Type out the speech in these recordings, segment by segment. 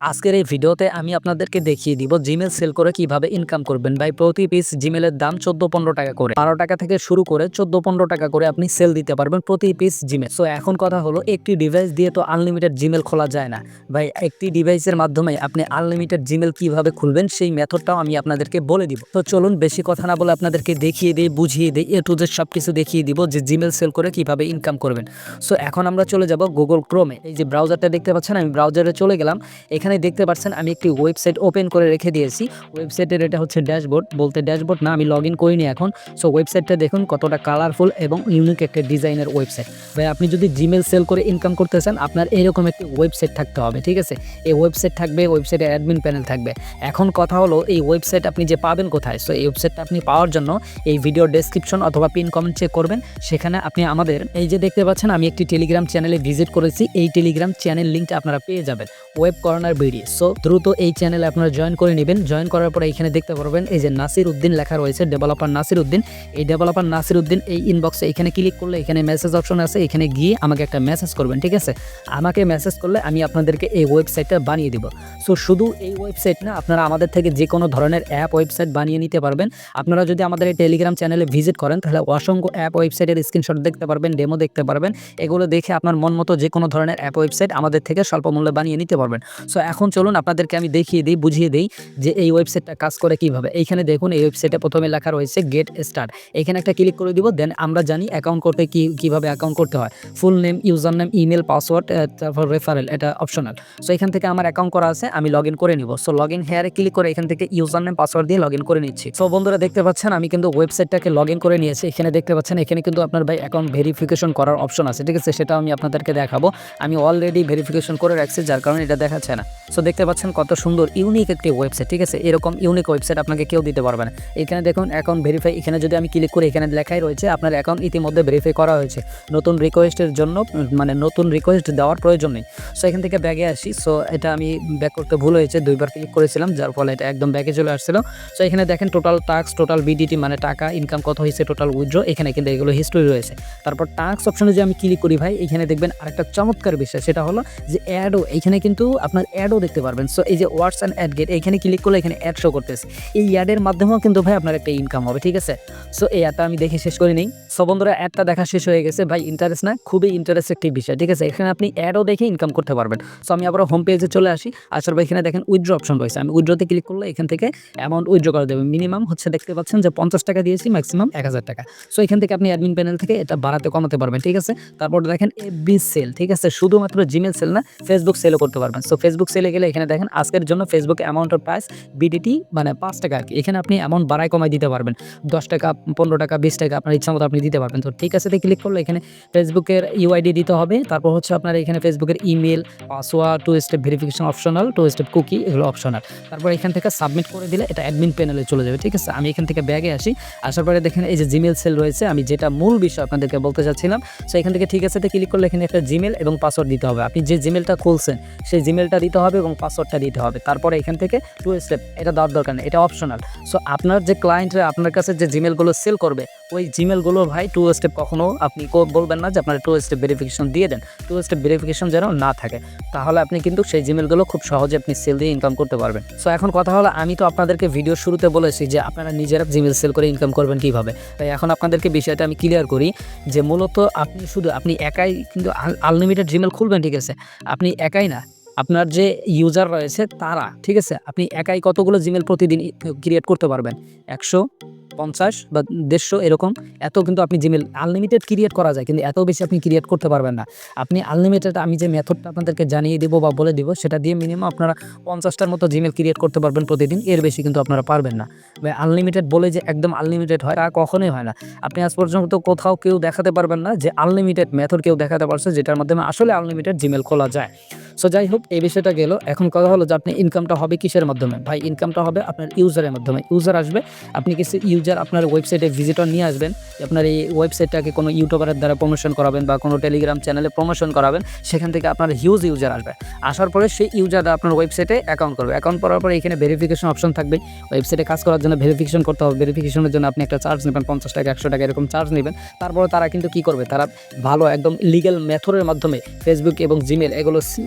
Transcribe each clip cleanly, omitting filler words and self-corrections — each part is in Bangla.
আজকের এই ভিডিওতে আমি আপনাদেরকে দেখিয়ে দিব জিমেল সেল করে কিভাবে ইনকাম করবেন। ভাই প্রতি পিস জিমেলের দাম 14-15 টাকা করে, 12 টাকা থেকে শুরু করে 14-15 টাকা করে আপনি সেল দিতে পারবেন প্রতি পিস জিমেল। সো এখন কথা হলো, একটি ডিভাইস দিয়ে তো আনলিমিটেড জিমেল খোলা যায় না ভাই। একটি ডিভাইসের মাধ্যমে আপনি আনলিমিটেড জিমেল কিভাবে খুলবেন সেই মেথডটাও আমি আপনাদেরকে বলে দিব। তো চলুন বেশি কথা না বলে আপনাদেরকে দেখিয়ে দিই, বুঝিয়ে দিই, এ টু জেড সবকিছু দেখিয়ে দিব যে জিমেল সেল করে কিভাবে ইনকাম করবেন। সো এখন আমরা চলে যাব গুগল ক্রোমে। এই যে ব্রাউজারটা দেখতে পাচ্ছেন, আমি ব্রাউজারে চলে গেলাম। এখানে দেখতে পাচ্ছেন আমি একটি ওয়েবসাইট ওপেন করে রেখে দিয়েছি। ওয়েবসাইটের এটা হচ্ছে ড্যাশবোর্ড, বলতে ড্যাশবোর্ড না, আমি লগ ইন করিনি এখন। সো ওয়েবসাইটটা দেখুন কতটা কালারফুল এবং ইউনিক একটা ডিজাইনের ওয়েবসাইট। ভাই আপনি যদি জিমেল সেল করে ইনকাম করতে চান, আপনার এরকম একটি ওয়েবসাইট থাকতে হবে, ঠিক আছে। এই ওয়েবসাইট থাকবে, ওয়েবসাইটে অ্যাডমিন প্যানেল থাকবে। এখন কথা হলো, এই ওয়েবসাইট আপনি যে পাবেন কোথায়? সো এই ওয়েবসাইটটা আপনি পাওয়ার জন্য এই ভিডিও ডেসক্রিপশন অথবা পিন কমেন্ট চেক করবেন। সেখানে আপনি আমাদের এই যে দেখতে পাচ্ছেন, আমি একটি টেলিগ্রাম চ্যানেলে ভিজিট করেছি। এই টেলিগ্রাম চ্যানেল লিঙ্কটা আপনারা পেয়ে যাবেন ওয়েব কর্নার ভিডিও। সো দ্রুত এই চ্যানেলে আপনারা জয়েন করে নেবেন। জয়েন করার পরে এখানে দেখতে পারবেন এই যে নাসির উদ্দিন লেখা রয়েছে, ডেভেলপার নাসির উদ্দিন। এই ডেভেলপার নাসির উদ্দিন এই ইনবক্সে এখানে ক্লিক করলে এখানে মেসেজ অপশন আছে, এখানে গিয়ে আমাকে একটা মেসেজ করবেন, ঠিক আছে। আমাকে মেসেজ করলে আমি আপনাদেরকে এই ওয়েবসাইটটা বানিয়ে দিব। সো শুধু এই ওয়েবসাইট না, আপনারা আমাদের থেকে যে কোনো ধরনের অ্যাপ ওয়েবসাইট বানিয়ে নিতে পারবেন। আপনারা যদি আমাদের এই টেলিগ্রাম চ্যানেলে ভিজিট করেন, তাহলে অসংখ্য অ্যাপ ওয়েবসাইটের স্ক্রিনশট দেখতে পারবেন, ডেমো দেখতে পারবেন। এগুলো দেখে আপনার মন মতো যে কোনো ধরনের অ্যাপ ওয়েবসাইট আমাদের থেকে স্বল্প মূল্যে বানিয়ে নিতে পারবেন। সো এখন চলুন আপনাদেরকে আমি দেখিয়ে দিই, বুঝিয়ে দিই যে এই ওয়েবসাইটটা কাজ করে কিভাবে। এইখানে দেখুন, এই ওয়েবসাইটে প্রথমে লেখা রয়েছে গেট স্টার্ট। এখানে একটা ক্লিক করে দিব। দেন আমরা জানি অ্যাকাউন্ট করতে কিভাবে অ্যাকাউন্ট করতে হয়। Full name, user name, email, password, তারপর রেফারেল, এটা অপশনাল। সো এখান থেকে আমার অ্যাকাউন্ট করা আছে, আমি লগ ইন করে নিব। সো লগ ইন হেয়ারে ক্লিক করে এখান থেকে ইউজার নেম, পাসওয়ার্ড দিয়ে লগ ইন করে নিচ্ছি। সো বন্ধুরা দেখতে পাচ্ছেন আমি কিন্তু ওয়েবসাইটটাকে লগ ইন করে নিয়েছি। এখানে দেখতে পাচ্ছেন এখানে কিন্তু আপনার ভাই অ্যাকাউন্ট ভেরিফিকেশন করার অপশন আছে, ঠিক আছে। সেটা আমি আপনাদেরকে দেখাবো। আমি অলরেডি ভেরিফিকেশন করে রাখছি, যার কারণে এটা দেখাচ্ছে না। সো দেখতে পাচ্ছেন কত সুন্দর ইউনিক একটি ওয়েবসাইট, ঠিক আছে। এরকম ইউনিক ওয়েবসাইট আপনাকে কেউ দিতে পারবে না। এখানে দেখুন অ্যাকাউন্ট ভেরিফাই, এখানে যদি আমি ক্লিক করি এখানে লেখাই রয়েছে আপনার অ্যাকাউন্ট ইতিমধ্যে ভেরিফাই করা হয়েছে। নতুন রিকোয়েস্টের জন্য মানে নতুন রিকোয়েস্ট দেওয়ার প্রয়োজন নেই। সো এখান থেকে ব্যাগে আসি। সো এটা আমি ব্যাক করতে ভুল হয়েছে, দুইবার ক্লিক করেছিলাম, যার ফলে এটা একদম ব্যাগে চলে আসছিল। সো এখানে দেখেন টোটাল টাস্ক, টোটাল বিডিটি মানে টাকা ইনকাম কত হয়েছে, টোটাল উইথড্র, এখানে কিন্তু এগুলো হিস্ট্রি রয়েছে। তারপর টাস্ক অপশনে যে আমি ক্লিক করি ভাই, এখানে দেখবেন আরেকটা চমৎকার বিষয়, সেটা হলো যে অ্যাডও, এখানে কিন্তু আপনার অ্যাডও দেখতে পারবেন। সো এই যে ওয়াটস অ্যান্ড অ্যাড গেট, এখানে ক্লিক করলে এখানে অ্যাড শো করতেছে। এই অ্যাডের মাধ্যমেও কিন্তু ভাই আপনার একটা ইনকাম হবে, ঠিক আছে। সো এই অ্যাডটা আমি দেখে শেষ করে নিই। সো বন্ধুরা অ্যাডটা দেখা শেষ হয়ে গেছে ভাই। ইন্টারেস্ট না, খুবই ইন্টারেস্ট একটি বিষয়, ঠিক আছে। এখানে আপনি অ্যাডও দেখে ইনকাম করতে পারবেন। সো আমি আবার হোম পেজে চলে আসি। আসার পর এখানে দেখেন উইথড্র অপশন রয়েছে। আমি উইথড্রতে ক্লিক করলে এখান থেকে অ্যামাউন্ট উইথড্র করে দেবে। মিনিমাম হচ্ছে দেখতে পাচ্ছেন যে 50 টাকা দিয়েছি, ম্যাক্সিমাম 1000 টাকা। সো এখান থেকে আপনি অ্যাডমিন প্যানেল থেকে এটা বাড়াতে কমাতে পারবেন, ঠিক আছে। তারপর দেখেন এফবি সেল, ঠিক আছে। শুধুমাত্র জিমেল সেল না, ফেসবুক সেলও করতে পারবেন। সো ফেসবুক সেলে গেলে এখানে দেখেন আজকের জন্য ফেসবুক অ্যামাউন্টের প্রাইস বিডিটি মানে 5 টাকা আর কি। এখানে আপনি অ্যামাউন্ট বাড়ায় কমায় দিতে পারবেন, 10 টাকা, 15 টাকা, 20 টাকা, আপনার ইচ্ছা মতো আপনি দিতে পারবেন। তো ঠিক আছে, ক্লিক করলে এখানে ফেসবুকের ইউআইডি দিতে হবে। তারপর হচ্ছে আপনার এখানে ফেসবুকের email, password, 2 step verification optional, 2 step cookie, এগুলো অপশনাল। তারপর এখান থেকে সাবমিট করে দিলে এটা অ্যাডমিন প্যানেলে চলে যাবে, ঠিক আছে। আমি এখান থেকে ব্যাগে আসি। আসার পরে দেখেন এই যে জিমেল সেল রয়েছে, আমি যেটা মূল বিষয় আপনাদেরকে বলতে চাচ্ছিলাম। সো এখান থেকে ঠিক আছে ক্লিক করলে এখানে একটা জিমেল এবং পাসওয়ার্ড দিতে হবে। আপনি যে জিমেলটা খুলছেন সেই জিমেলটা দিতে হবে এবং পাসওয়ার্ডটা দিতে হবে। তারপরে এখান থেকে 2 স্টেপ, এটা দেওয়ার দরকার নেই, এটা অপশনাল। সো আপনার যে ক্লায়েন্টরা আপনার কাছে যে জিমেলগুলো সেল করবে, ওই জিমেলগুলো ভাই 2 স্টেপ কখনো আপনি বলবেন না যে আপনার 2 স্টেপ ভেরিফিকেশন দিয়ে দেন। 2 স্টেপ ভেরিফিকেশন যেন না থাকে, তাহলে আপনি কিন্তু সেই জিমেলগুলো খুব সহজে আপনি সেল দিয়ে ইনকাম করতে পারবেন। সো এখন কথা হলো, আমি তো আপনাদেরকে ভিডিও শুরুতে বলেছি যে আপনারা নিজেরা জিমেল সেল করে ইনকাম করবেন কিভাবে। তাই এখন আপনাদেরকে বিষয়টা আমি ক্লিয়ার করি যে মূলত আপনি একাই কিন্তু আনলিমিটেড জিমেল খুলবেন, ঠিক আছে। আপনি একাই না, আপনার যে ইউজার রয়েছে তারা, ঠিক আছে। আপনি একাই কতগুলো জিমেল প্রতিদিন ক্রিয়েট করতে পারবেন? 150 বা 150 এরকম। এত কিন্তু আপনি জিমেল আনলিমিটেড ক্রিয়েট করা যায়, কিন্তু এত বেশি আপনি ক্রিয়েট করতে পারবেন না। আপনি আনলিমিটেড, আমি যে মেথডটা আপনাদেরকে জানিয়ে দিব বা বলে দিব, সেটা দিয়ে মিনিমাম আপনারা 50টার মতো জিমেল ক্রিয়েট করতে পারবেন প্রতিদিন। এর বেশি কিন্তু আপনারা পারবেন না। আনলিমিটেড বলে যে একদম আনলিমিটেড হয় তা কখনোই হয় না। আপনি আজ পর্যন্ত কোথাও কেউ দেখাতে পারবেন না যে আনলিমিটেড মেথড কেউ দেখাতে পারছে যেটার মাধ্যমে আসলে আনলিমিটেড জিমেল খোলা যায়। সো যাই হোক, এই বিষয়টা গেল। এখন কথা হলো যে আপনি ইনকামটা হবে কিসের মাধ্যমে? ভাই ইনকামটা হবে আপনার ইউজারের মাধ্যমে। ইউজার আসবে, আপনি কিছু ইউজার ইউজার আপনার ওয়েবসাইটে ভিজিটর নিয়ে আসবেন, আপনার এই ওয়েবসাইটটাকে কোনো ইউটিউবারের দ্বারা প্রমোশন করাবেন বা কোনো টেলিগ্রাম চ্যানেলে প্রমোশন করাবেন, সেখান থেকে আপনার হিউজ ইউজার আসবে। আসার পরে সেই ইউজাররা আপনার ওয়েবসাইটে অ্যাকাউন্ট করবে। অ্যাকাউন্ট করার পরে এখানে ভেরিফিকেশন অপশন থাকবে। ওয়েবসাইটে কাজ করার জন্য ভেরিফিকেশন করতে হবে। ভেরিফিকেশনের জন্য আপনি একটা চার্জ নেবেন, 50 টাকা 100 টাকা এরকম চার্জ নেবেন। তারপরে তারা কিন্তু কী করবে, তারা ভালো একদম লিগ্যাল মেথডের মাধ্যমে ফেসবুক এবং জিমেল এগুলো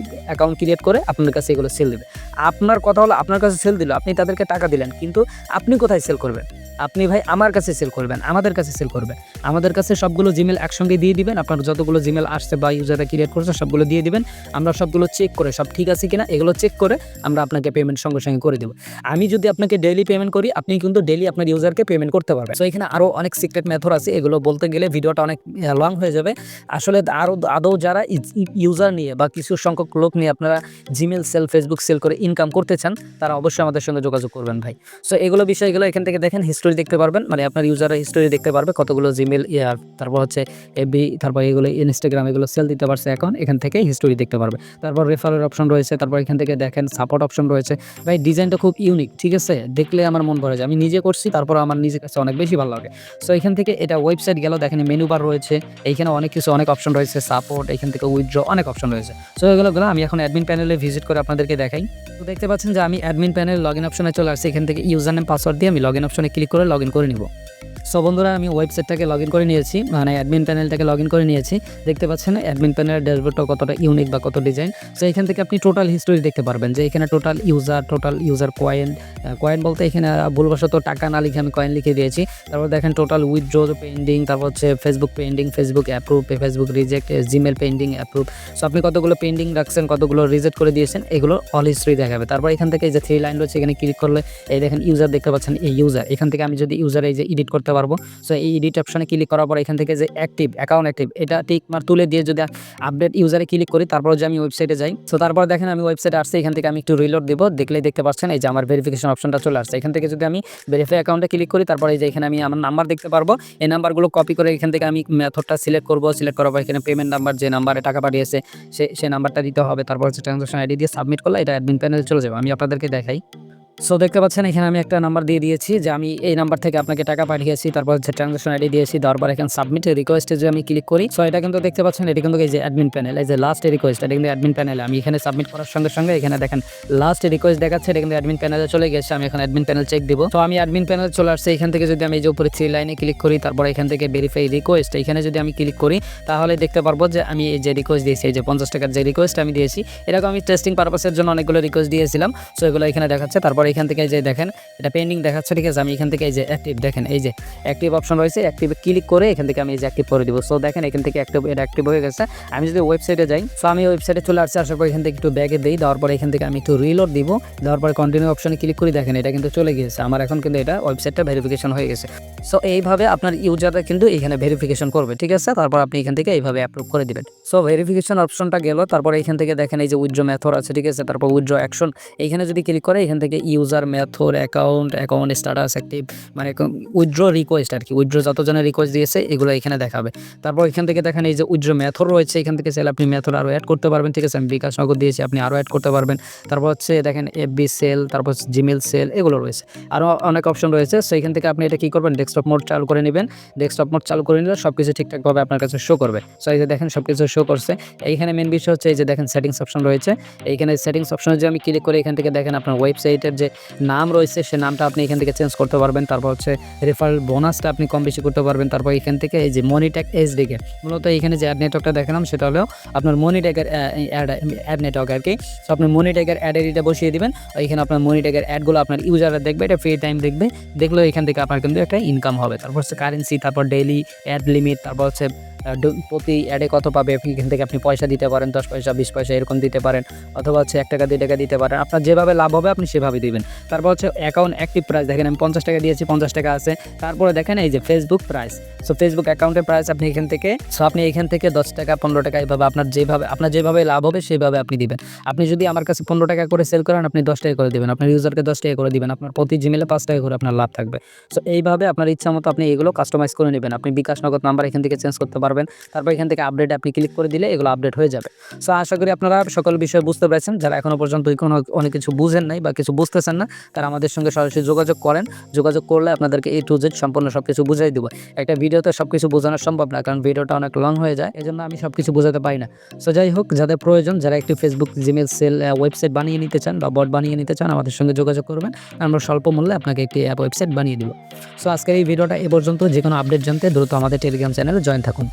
অ্যাকাউন্ট ক্রিয়েট করে আপনার কাছে এগুলো সেল দেবে। আপনার কথা হলো আপনার কাছে সেল দিল, আপনি তাদেরকে টাকা দিলেন, কিন্তু আপনি কোথায় সেল করবেন? আপনি ভাই আমার কাছে সেল করবেন, আমাদের কাছে সেল করবেন। আমাদের কাছে সবগুলো জিমেল একসঙ্গে দিয়ে দিবেন। আপনার যতগুলো জিমেল আসছে বা ইউজাররা ক্রিয়েট করছে সবগুলো দিয়ে দিবেন। আমরা সবগুলো চেক করে সব ঠিক আছে কিনা এগুলো চেক করে আমরা আপনাকে পেমেন্ট সঙ্গে সঙ্গে করে দেবো। আমি যদি আপনাকে ডেইলি পেমেন্ট করি, আপনি কিন্তু ডেইলি আপনার ইউজারকে পেমেন্ট করতে পারবেন। সো এখানে আরও অনেক সিক্রেট মেথড আছে, এগুলো বলতে গেলে ভিডিওটা অনেক লং হয়ে যাবে। আসলে আদৌ যারা ইউজার নিয়ে বা কিছু সংখ্যক লোক নিয়ে আপনারা জিমেল সেল, ফেসবুক সেল করে ইনকাম করতে চান, তারা অবশ্যই আমাদের সঙ্গে যোগাযোগ করবেন ভাই। সো এগুলো বিষয়গুলো এখান থেকে দেখেন, হিস্টোরি দেখতে পারবেন, মানে আপনার ইউজারের হিস্টোরি দেখতে পারবে কতগুলো জিমেল, তারপর হচ্ছে এফবি, তারপর এগুলো ইনস্টাগ্রাম এগুলো সেল দিতে পারছে এখন, এখান থেকে হিস্টোরি দেখতে পারবে। তারপর রেফারের অপশন রয়েছে, তারপর এখান থেকে দেখেন সাপোর্ট অপশন রয়েছে। ভাই ডিজাইনটা খুব ইউনিক, ঠিক আছে, দেখলে আমার মন ভরে যায়। আমি নিজে করছি, তারপর আমার নিজের কাছে অনেক বেশি ভালো লাগে। সো এখান থেকে এটা ওয়েবসাইট গেল, দেখেন মেনু বার রয়েছে, এইখানে অনেক কিছু অনেক অপশন রয়েছে, সাপোর্ট, এখান থেকে উইথড্র অনেক অপশন রয়েছে। সো এগুলো আমি এখন অ্যাডমিন প্যানেলে ভিজিট করে আপনাদেরকে দেখাই। তো দেখতে পাচ্ছেন যে আমি অ্যাডমিন প্যানেল লগ ইন অপশনে চলে আসছি। এখান থেকে ইউজার নেম পাসওয়ার্ড দিয়ে আমি লগ ইন অপশনে ক্লিক করে লগ ইন করে নিব। সো বন্ধুরা আমি ওয়েবসাইটটাকে লগ ইন করে নিয়েছি, মানে অ্যাডমিন প্যানেলটাকে লগ ইন করে নিয়েছি। দেখতে পাচ্ছেন অ্যাডমিন প্যানেলের ড্যাশবোর্ডটা কতটা ইউনিক বা কত ডিজাইন। সো এখান থেকে আপনি টোটাল হিস্টোরি দেখতে পারবেন, যে এখানে টোটাল ইউজার কয়েন বলতে এখানে ভুলবশত টাকা না লিখে আমি কয়েন লিখে দিয়েছি। তারপর দেখেন টোটাল উইথড্র পেন্ডিং, তারপর হচ্ছে Facebook pending, Facebook approve, Facebook reject, Gmail pending, approve. So আপনি কতগুলো পেন্ডিং রাখছেন, কতগুলো রিজেক্ট করে দিয়েছেন, এগুলো অল হিস্ট্রি দেখাবে। তারপর এখান থেকে এই যে 3 লাইন রয়েছে, এখানে ক্লিক করলে এই দেখেন ইউজার দেখতে পাচ্ছেন, এই ইউজার। এখান থেকে আমি যদি ইউজার এই যে এডিট করতে পারবো। সো এই এডিট অপশনে ক্লিক করার পর এখান থেকে যে অ্যাক্টিভ অ্যাকাউন্ট অ্যাক্টিভ, এটা টিক মার্ক তুলে দিয়ে যদি আপডেট ইউজারে ক্লিক করি, তারপর যে আমি ওয়েবসাইটে যাই। সো তারপর দেখেন আমি ওয়েবসাইটে আসছি, এখান থেকে আমি একটু রিলোড দিব, দেখলেই দেখতে পাচ্ছেন এই যে আমার ভেরিফিকেশন অপশনটা চলে আসছে। এখান থেকে যদি আমি ভেরিফাই অ্যাকাউন্টে ক্লিক করি, তারপর এই যে এখানে আমি আমার নাম্বার দেখতে পারবো। এই নাম্বারগুলো কপি করে এখান থেকে আমি মেথডটা সিলেক্ট করবো। সিলেক্ট করার পর এখানে পেমেন্ট নাম্বার, যে নাম্বারে টাকা পাঠিয়েছে সেই নাম্বারটা দিতে হবে। তারপর হচ্ছে ট্রানজাকশন আইডি দিয়ে সাবমিট করলে এটা অ্যাডমিন প্যানেলে চলে যাবে। আমি আপনাদেরকে দেখাই। সো দেখতে পাচ্ছেন এখানে আমি একটা নাম্বার দিয়ে দিয়েছি, যে আমি এই নাম্বার থেকে আপনাকে টাকা পাঠিয়েছি। তারপর হচ্ছে ট্রানজাকশন আইডি দিয়েছি, দেওয়ার পর এখানে সাবমিট রিকোয়েস্টে যে আমি ক্লিক করি। সো এটা কিন্তু দেখতে পাচ্ছেন, এটা কিন্তু এই যে অ্যাডমিন প্যানেল, এই যে লাস্ট রিকোয়েস্ট, এটা কিন্তু অ্যাডমিন প্যানেলে। আমি এখানে সাবমিট করার সঙ্গে সঙ্গে এখানে দেখেন লাস্ট রিকোয়েস্ট দেখাচ্ছে, এটা কিন্তু অ্যাডমিন প্যানেলে চলে গেছে। আমি এখন অ্যাডমিন প্যানেল চেক দিব। তো আমি অ্যাডমিন প্যানেলে চলে আসছে। এখান থেকে যদি আমি এই যে উপরে 3 লাইনে ক্লিক করি, তারপর এখান থেকে ভেরিফাই রিকোয়েস্ট, এখানে যদি আমি ক্লিক করি, তাহলে দেখতে পারবো যে আমি এই যে রিকোয়েস্ট দিয়েছি, এই যে 50 টাকার যে রিকোয়েস্ট আমি দিয়েছি, এরকম আমি টেস্টিং পারপাসের জন্য অনেকগুলো রিকোয়েস্ট দিয়েছিলাম। সো এগুলো এখানে দেখাচ্ছে। তারপর এখান থেকে যে দেখেন এটা পেন্ডিং দেখাচ্ছে, ঠিক আছে। আমি এখান থেকে এই যে অ্যাক্টিভ, দেখেন এই যে অ্যাক্টিভ অপশন রয়েছে, অ্যাক্টিভে ক্লিক করে এখান থেকে আমি এই যে অ্যাক্টিভ করে দিব। সো দেখেন এখান থেকে এটা অ্যাক্টিভ হয়ে গেছে। আমি যদি ওয়েবসাইটে যাই, সো আমি ওয়েবসাইটে চলে আসছি। আসার পর এখান থেকে একটু ব্যাগে দিই, দেওয়ার পরে এখান থেকে আমি একটু রিলোড দিব, দেওয়ার পরে কন্টিনিউ অপশনে ক্লিক করি। দেখেন এটা কিন্তু চলে গিয়েছে আমার, এখন কিন্তু এটা ওয়েবসাইটটা ভেরিফিকেশন হয়ে গেছে। সো এইভাবে আপনার ইউজাররা কিন্তু এখানে ভেরিফিকেশন করবে, ঠিক আছে। তারপর আপনি এখান থেকে এইভাবে অ্যাপ্রুভ করে দিবেন। সো ভেরিফিকেশন অপশনটা গেল। তারপর এখান থেকে দেখেন এই যে উইথড্র মেথড আছে, ঠিক আছে। তারপর উইথড্র অ্যাকশন, এইখানে যদি ক্লিক করে এখান থেকে user method, account status active, মানে উইথড্র রিকোয়েস্ট আর কি, উইথড্র যতজনের রিকোয়েস্ট দিয়েছে এগুলো এখানে দেখাবে। তারপর এখান থেকে দেখেন এই যে উইথড্র মেথড রয়েছে, এখান থেকে চাইলে আপনি মেথড আরও অ্যাড করতে পারবেন, ঠিক আছে। আমি বিকাশ নগদ দিয়েছি, আপনি আরও অ্যাড করতে পারবেন। তারপর হচ্ছে দেখেন এফবি সেল, তারপর জিমেল সেল, এগুলো রয়েছে, আরও অনেক অপশন রয়েছে। সো এখান থেকে আপনি এটা কী করবেন, ডেস্কটপ মোড চালু করে নেবেন। ডেস্কটপ মোড চালু করে নিলে সব কিছু ঠিকঠাকভাবে আপনার কাছে শো করবে। সো এই যে দেখেন সব কিছু শো করছে। এইখানে মেন বিষয় হচ্ছে এই যে দেখেন সেটিংস অপশন রয়েছে, এইখানে সেটিংস অপশনে যে আমি ক্লিক করে এখান থেকে দেখেন আপনার ওয়েবসাইটের যে নাম রয়েছে সে নামটা আপনি এখান থেকে চেঞ্জ করতে পারবেন। তারপর হচ্ছে রেফারেল বোনাসটা আপনি কম বেশি করতে পারবেন। তারপর এখান থেকে এই যে মনিট্যাগ এইচডিকে, মূলত এখানে যে অ্যাড নেটওয়ার্কটা দেখালাম সেটা হলো আপনার মনিট্যাগের অ্যাড নেটওয়ার্ক আর কি। সো আপনি মনিট্যাগের অ্যাড এডিটা বসিয়ে দিবেন, এখানে আপনার মনিট্যাগের অ্যাডগুলো আপনার ইউজাররা দেখবে, এটা ফ্রি টাইম দেখবে, দেখলেও এখান থেকে আপনার কিন্তু একটা ইনকাম হবে। তারপর হচ্ছে কারেন্সি, তারপর ডেইলি অ্যাড লিমিট, তারপর হচ্ছে প্রতি অ্যাডে কত পাবে, এখান থেকে আপনি পয়সা দিতে পারেন, 10 পয়সা 20 পয়সা এরকম দিতে পারেন, অথবা হচ্ছে 1 টাকা 2 টাকা দিতে পারেন, আপনার যেভাবে লাভ হবে আপনি সেভাবে দিবেন। তারপর হচ্ছে অ্যাকাউন্ট অ্যাক্টিভ প্রাইস, দেখেন আমি 50 টাকা দিয়েছি, 50 টাকা আছে। তারপরে দেখেন এই যে ফেসবুক প্রাইস, সো ফেসবুক অ্যাকাউন্টের প্রাইস আপনি এখান থেকে 10 টাকা 15 টাকা এভাবে আপনার যেভাবে লাভ হবে সেভাবে আপনি দিবেন। আপনি যদি আমার কাছে 15 টাকা করে সেল করেন, আপনি 10 টাকা করে দিবেন, আপনার ইউজারকে 10 টাকা করে দিবেন, আপনার প্রতি জিমেলে 5 টাকা করে আপনার লাভ থাকবে। সো এইভাবে আপনার ইচ্ছা মতো আপনি এগুলো কাস্টমাইজ করে নেবেন। আপনি বিকাশ নগদ নাম্বার এখান থেকে চেঞ্জ করতে পারবেন। পারবেন। তারপর এখান থেকে আপডেট আপনি ক্লিক করে দিলে এগুলো আপডেট হয়ে যাবে। সো আশা করি আপনারা সকল বিষয় বুঝতে পেরেছেন। যারা এখনো পর্যন্ত অনেক কিছু বুঝেন নাই বা কিছু বুঝতেছেন না, তারা আমাদের সঙ্গে সরাসরি যোগাযোগ করেন। যোগাযোগ করলে আপনাদেরকে A to Z সম্পূর্ণ সবকিছু বুঝাই দিব। একটা ভিডিওতে সবকিছু বোঝানো সম্ভব না, কারণ ভিডিওটা অনেক লং হয়ে যায়, এজন্য আমি সবকিছু বোঝাতে পারি না। সো যাই হোক, যাদের প্রয়োজন, যারা একটি ফেসবুক, জিমেল সেল ওয়েবসাইট বানিয়ে নিতে চান বা বট বানিয়ে নিতে চান, আমাদের সঙ্গে যোগাযোগ করবেন। আমরা স্বল্প মূল্যে আপনাকে একটি ওয়েবসাইট বানিয়ে দিব। সো আজকের এই ভিডিওটা এ পর্যন্ত। যে কোনো আপডেট জানতে দ্রুত আমাদের টেলিগ্রাম চ্যানেলে জয়েন থাকুন।